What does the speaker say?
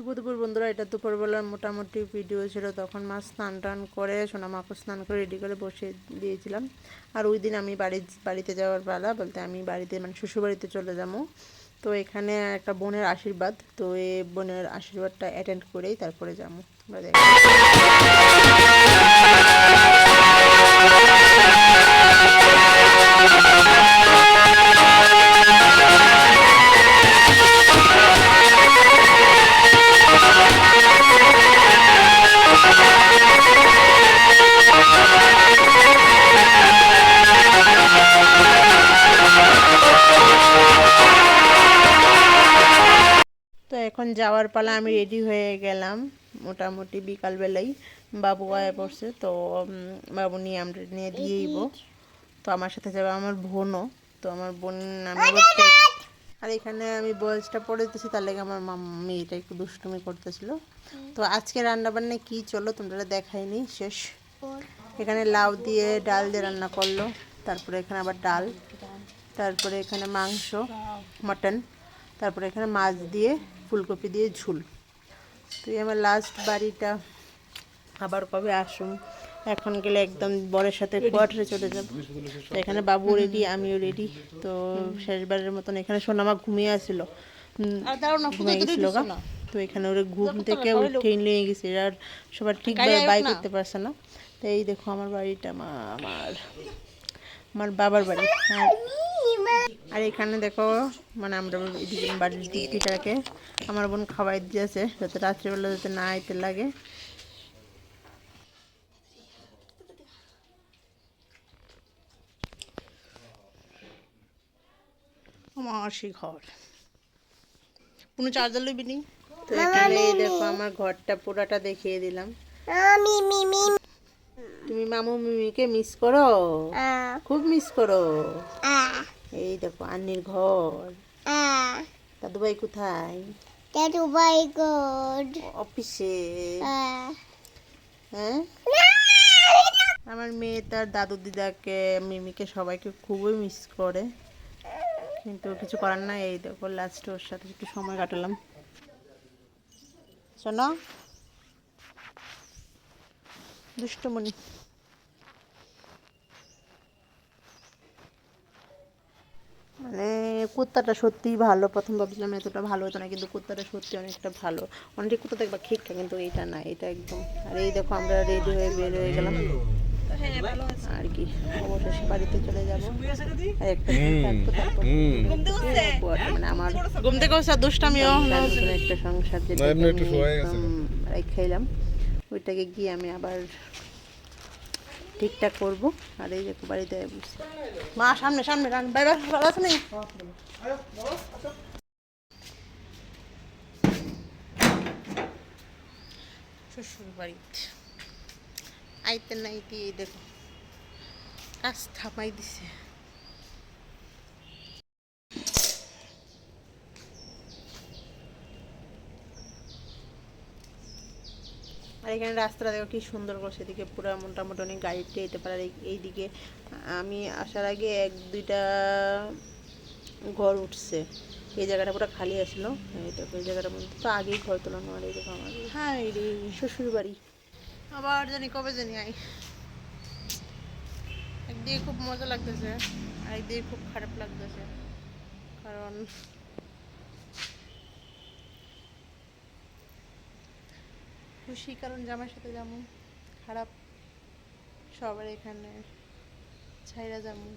শুভ দুপুর বন্ধুরা। এটা দুপুরবেলার মোটামুটি ভিডিও ছিল। তখন মা স্নান টান করে সোনা মাকে স্নান করে রেডি করে বসে দিয়েছিলাম। আর ওই দিন আমি বাড়িতে যাওয়ার পালা, বলতে আমি বাড়িতে মানে শ্বশুরবাড়িতে চলে যাবো। তো এখানে একটা বোনের আশীর্বাদ, তো এই বোনের আশীর্বাদটা অ্যাটেন্ড করেই তারপরে যাবো। তোমরা দেখো। তো এখন যাওয়ার পালা, আমি রেডি হয়ে গেলাম মোটামুটি বিকালবেলাই। বাবু আয়া পড়ছে, তো বাবু নিয়ে আমরা নিয়ে দিয়েইব। তো আমার সাথে যাবে আমার বোনও। তো আমার বোন আমি আর এখানে আমি বয়সটা পড়েতেছি, তার লেগে আমার মেয়েটা একটু দুষ্টুমি করতেছিল। তো আজকে রান্নাবান্না কি চলো তোমরা দেখাইনি শেষ। এখানে লাউ দিয়ে ডাল দিয়ে রান্না করলো, তারপরে এখানে আবার ডাল, তারপরে এখানে মাংস মটন, তারপরে এখানে মাছ দিয়ে ফুলকপি দিয়ে ঝুল। তো আমার লাস্ট বাড়িটা আবার কবে আসুন, এখন গেলে একদম বরের সাথে কোয়ার্টারে চলে যাব। তো এখানে বাবু রেডি, আমিও রেডি। তো শেষবারের মতন এখানে সোনামা ঘুমিয়ে আসছিল, ঘুমিয়ে গেছিল গা। তো এখানে ওরা ঘুম থেকে উঠেই নিয়ে গেছে, আর সবার ঠিকভাবে বাই করতে পারছে না। তো এই দেখো আমার বাড়িটা, আমার বাবার বাড়ি। আর এখানে দেখো মানে আমরা বাড়ির দিকটাকে আমার বোন খাওয়াই দিয়েছে, যাতে রাত্রিবেলা যাতে না আইতে লাগে। মাসি ঘর কোনো চার্জার লইবি নি। তো এখানে দেখো আমার ঘরটা পুরাটা দেখিয়ে দিলাম। তুমি মামু মিমিকে মিস করো, খুব মিস করো। এই দেখো আন্নির ঘর। দাদু ভাই কোথায়? দাদু ভাই অফিসে। হ্যাঁ, আমার মেয়ে তার দাদু দিদাকে মিমিকে সবাইকে খুবই মিস করে, কিন্তু কিছু করার না। এই দেখো লাস্টে ওর সাথে একটু সময় কাটালাম। শোনো দুষ্টমণি, মানে কুত্তাটা সত্যিই ভালো। প্রথম ভাবছিলাম এতটা ভালো হতো না, কিন্তু কুত্তাটা সত্যি অনেকটা ভালো। অনেক কুত্তা দেখবা ঠিকঠাক, কিন্তু এইটা না, এটা একদম। আর এই দেখো আমরা রেডি হয়ে বের হয়ে গেলাম আর কি, অবশেষে বাড়িতে চলে যাবো। আর একটা মানে আমার ঘুম থেকে দুষ্টামিও একটা সংসার যেটা খাইলাম, ওইটাকে গিয়ে আমি আবার ঠিকঠাক করবো। আর এই দেখো বাড়িতে মা সামনে সামনে আছে নেই। শ্বশুর বাড়িতে আইতে নাইতে এই দেখো কাজ থামাই দিছে। আর এখানে রাস্তাটা দেখো কি সুন্দর করছে, এদিকে পুরো মোটামুটি অনেক গাড়ি যেতে পারে। আর এইদিকে আমি আসার আগে এক দুইটা ঘর উঠছে, এই জায়গাটা পুরো খালি আসলো। এই দেখো এই জায়গাটার মধ্যে তো আগেই ঘর তোলানো। আর এই দেখো আমার হ্যাঁ রে শ্বশুর বাড়ি, আবার জানি কবে জানি আই। একদিকে খুব মজা লাগতেছে, আর একদিকে খুব খারাপ লাগতেছে, কারণ খুশি কারণ জামাইয়ের সাথে যাবো, খারাপ সবার এখানে ছাইরা যাবো।